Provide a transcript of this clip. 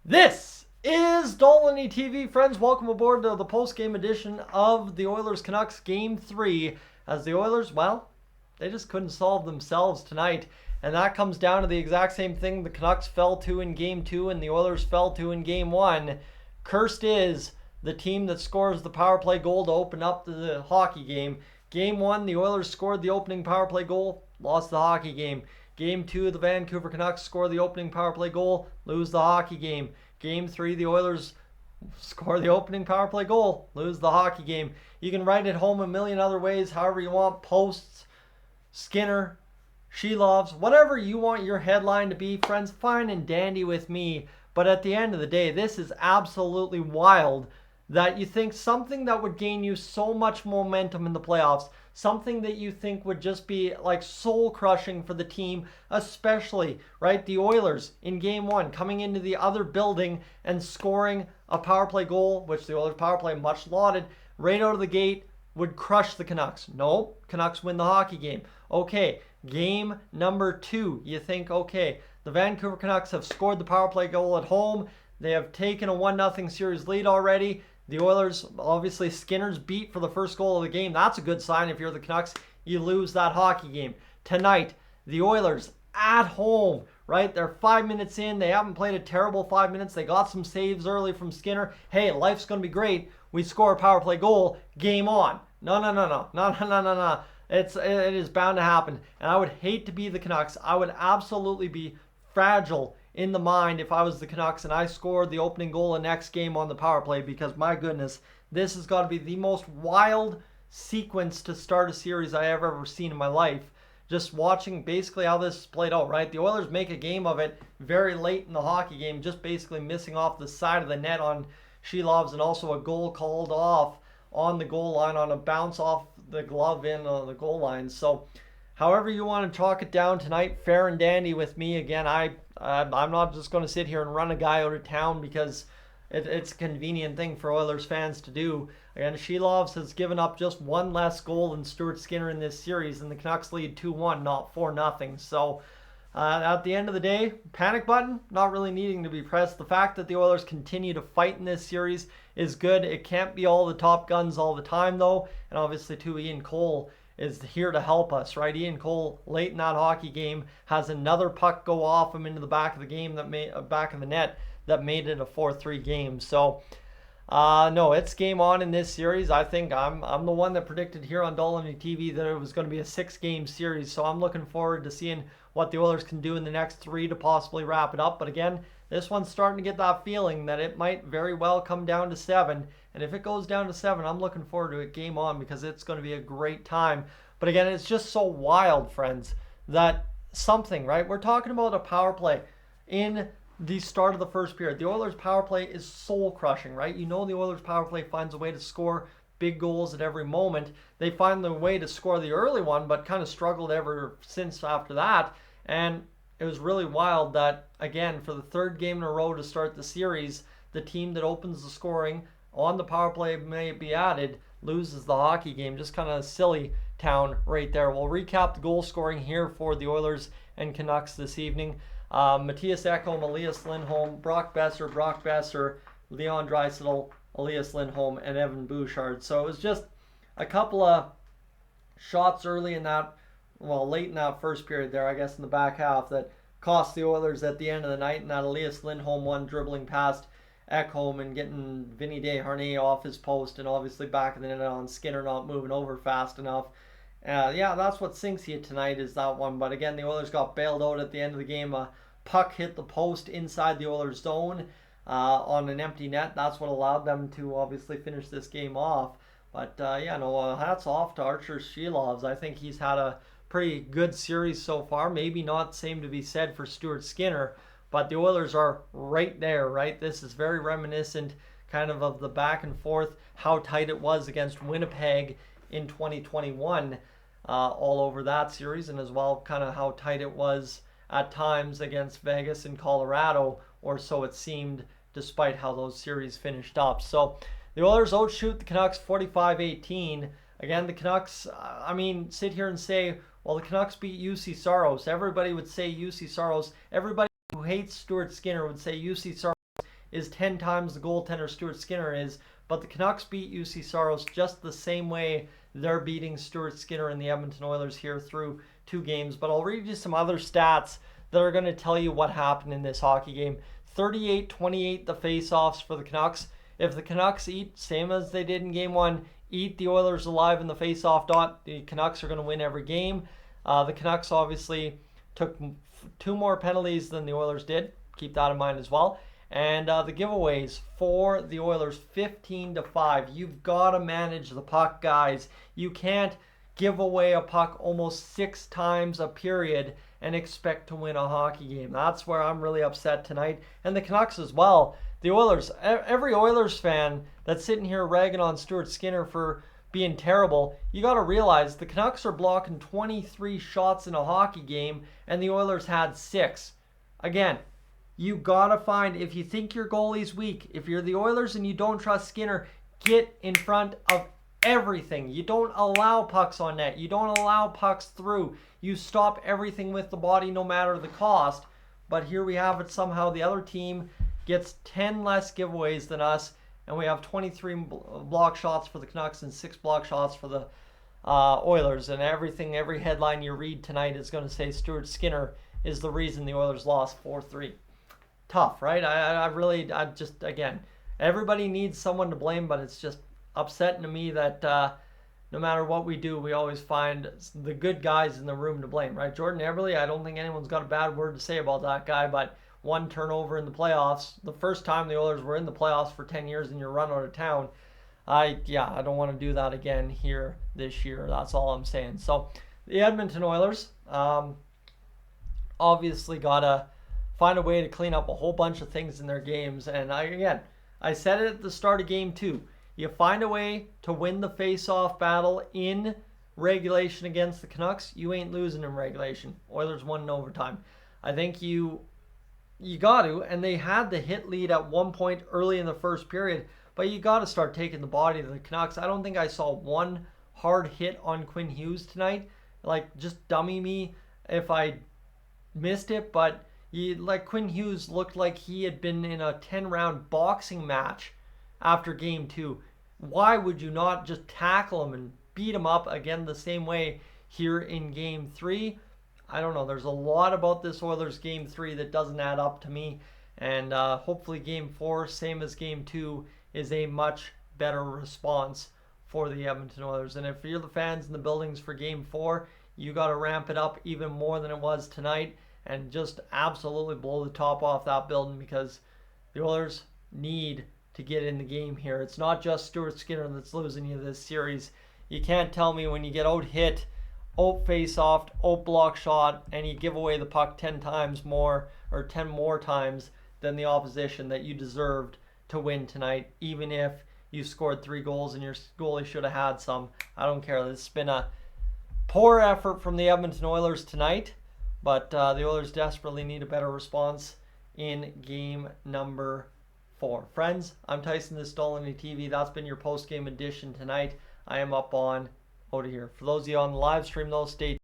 This is Dolynny TV, friends. Welcome aboard to the post-game edition of the Oilers Canucks Game 3. As the Oilers, well, they just couldn't solve themselves tonight. And that comes down to the exact same thing the Canucks fell to in Game 2 and the Oilers fell to in Game 1. Cursed is the team that scores the power play goal to open up the hockey game. Game 1, the Oilers scored the opening power play goal, lost the hockey game. Game 2, the Vancouver Canucks score the opening power play goal, lose the hockey game. Game 3, the Oilers score the opening power play goal, lose the hockey game. You can write it home a million other ways, however you want. Posts, Skinner, Shelovs, whatever you want your headline to be, friends, fine and dandy with me. But at the end of the day, this is absolutely wild that you think something that would gain you so much momentum in the playoffs, something that you think would just be like soul crushing for the team, especially, right? The Oilers in Game 1 coming into the other building and scoring a power play goal, which the Oilers power play, much lauded, right out of the gate, would crush the Canucks. No, Canucks win the hockey game. Okay, game number 2, you think, okay, the Vancouver Canucks have scored the power play goal at home. They have taken a 1-0 series lead already. The Oilers, obviously, Skinner's beat for the first goal of the game. That's a good sign if you're the Canucks. You lose that hockey game. Tonight, the Oilers at home, right? They're 5 minutes in. They haven't played a terrible 5 minutes. They got some saves early from Skinner. Hey, life's going to be great. We score a power play goal. Game on. No. It is bound to happen. And I would hate to be the Canucks. I would absolutely be fragile in the mind if I was the Canucks and I scored the opening goal in next game on the power play, because my goodness, this has got to be the most wild sequence to start a series I have ever seen in my life. Just watching basically how this played out, right? The Oilers make a game of it very late in the hockey game, just basically missing off the side of the net on Shelovs, and also a goal called off on the goal line on a bounce off the glove in on the goal line. So however you want to chalk it down tonight, fair and dandy with me. Again, I'm not just going to sit here and run a guy out of town because it's a convenient thing for Oilers fans to do. Again, Shelovs has given up just one less goal than Stuart Skinner in this series, and the Canucks lead 2-1, not 4-0. So at the end of the day, panic button not really needing to be pressed. The fact that the Oilers continue to fight in this series is good. It can't be all the top guns all the time, though, and obviously too, Ian Cole is here to help us, right? Ian Cole, late in that hockey game, has another puck go off him into the back of the game back of the net that made it a 4-3 game. So no, it's game on in this series. I think I'm the one that predicted here on Dolynny TV that it was going to be a 6-game series. So I'm looking forward to seeing what the Oilers can do in the next 3 to possibly wrap it up. But again, this one's starting to get that feeling that it might very well come down to 7. And if it goes down to 7, I'm looking forward to it game on, because it's going to be a great time. But again, it's just so wild, friends, that something, right? We're talking about a power play in the start of the first period. The Oilers power play is soul crushing, right? You know the Oilers power play finds a way to score big goals at every moment. They find the way to score the early one, but kind of struggled ever since after that. And it was really wild that, again, for the 3rd game in a row to start the series, the team that opens the scoring on the power play, may be added, loses the hockey game. Just kind of silly town right there. We'll recap the goal scoring here for the Oilers and Canucks this evening. Mattias Ekholm, Elias Lindholm, Brock Besser, Leon Draisaitl, Elias Lindholm, and Evan Bouchard. So it was just a couple of shots early in that, well, late in that first period there, I guess in the back half, that cost the Oilers at the end of the night. And that Elias Lindholm one dribbling past Ekholm and getting Vinny Desharnais off his post, and obviously back in the net on Skinner not moving over fast enough. Yeah, that's what sinks you tonight, is that one. But again, the Oilers got bailed out at the end of the game. A puck hit the post inside the Oilers zone on an empty net. That's what allowed them to obviously finish this game off. But yeah, no, hats off to Archer Shelovs. I think he's had a pretty good series so far. Maybe not same to be said for Stuart Skinner, but the Oilers are right there, right? This is very reminiscent kind of the back and forth, how tight it was against Winnipeg in 2021 all over that series, and as well kind of how tight it was at times against Vegas and Colorado, or so it seemed, despite how those series finished up. So the Oilers outshoot the Canucks 45-18. Again, the Canucks, sit here and say, well, the Canucks beat UC Saros. Everybody would say UC Saros. Everybody who hates Stuart Skinner would say UC Saros is 10 times the goaltender Stuart Skinner is, but the Canucks beat UC Saros just the same way they're beating Stuart Skinner and the Edmonton Oilers here through 2 games. But I'll read you some other stats that are going to tell you what happened in this hockey game. 38-28 the face-offs for the Canucks. If the Canucks eat, same as they did in Game 1, eat the Oilers alive in the face-off dot, the Canucks are going to win every game. The Canucks obviously took 2 more penalties than the Oilers did. Keep that in mind as well. And the giveaways for the Oilers, 15-5. You've got to manage the puck, guys. You can't give away a puck almost 6 times a period and expect to win a hockey game. That's where I'm really upset tonight. And the Canucks as well. The Oilers, every Oilers fan that's sitting here ragging on Stuart Skinner for being terrible, you got to realize the Canucks are blocking 23 shots in a hockey game and the Oilers had 6. Again, you got to find, if you think your goalie's weak, if you're the Oilers and you don't trust Skinner, get in front of everything. You don't allow pucks on net. You don't allow pucks through. You stop everything with the body no matter the cost. But here we have it somehow. The other team gets 10 less giveaways than us, and we have 23 block shots for the Canucks and 6 block shots for the Oilers. And every headline you read tonight is going to say Stuart Skinner is the reason the Oilers lost 4-3. Tough, right? I just, again, everybody needs someone to blame, but it's just upsetting to me that no matter what we do, we always find the good guys in the room to blame, right? Jordan Eberle, I don't think anyone's got a bad word to say about that guy, but 1 turnover in the playoffs, the first time the Oilers were in the playoffs for 10 years and you're run out of town. I don't want to do that again here this year. That's all I'm saying. So the Edmonton Oilers obviously got to find a way to clean up a whole bunch of things in their games. And I said it at the start of Game 2. You find a way to win the face-off battle in regulation against the Canucks, you ain't losing in regulation. Oilers won in overtime. I think you got to, and they had the hit lead at one point early in the first period, but you got to start taking the body to the Canucks. I don't think I saw one hard hit on Quinn Hughes tonight. Like, just dummy me if I missed it, but Quinn Hughes looked like he had been in a 10-round boxing match after Game 2. Why would you not just tackle him and beat him up again the same way here in Game 3? I don't know. There's a lot about this Oilers Game 3 that doesn't add up to me. And hopefully Game 4, same as Game 2, is a much better response for the Edmonton Oilers. And if you're the fans in the buildings for Game 4, you got to ramp it up even more than it was tonight and just absolutely blow the top off that building, because the Oilers need to get in the game here. It's not just Stuart Skinner that's losing you this series. You can't tell me when you get out hit, out face-off, out block shot, and you give away the puck 10 times more, or 10 more times than the opposition, that you deserved to win tonight, even if you scored 3 goals and your goalie should have had some. I don't care. This has been a poor effort from the Edmonton Oilers tonight, but the Oilers desperately need a better response in game number 4. Friends, I'm Tyson, this is Dolynny TV. That's been your post-game edition tonight. I am up on out of here. For those of you on the live stream, though, stay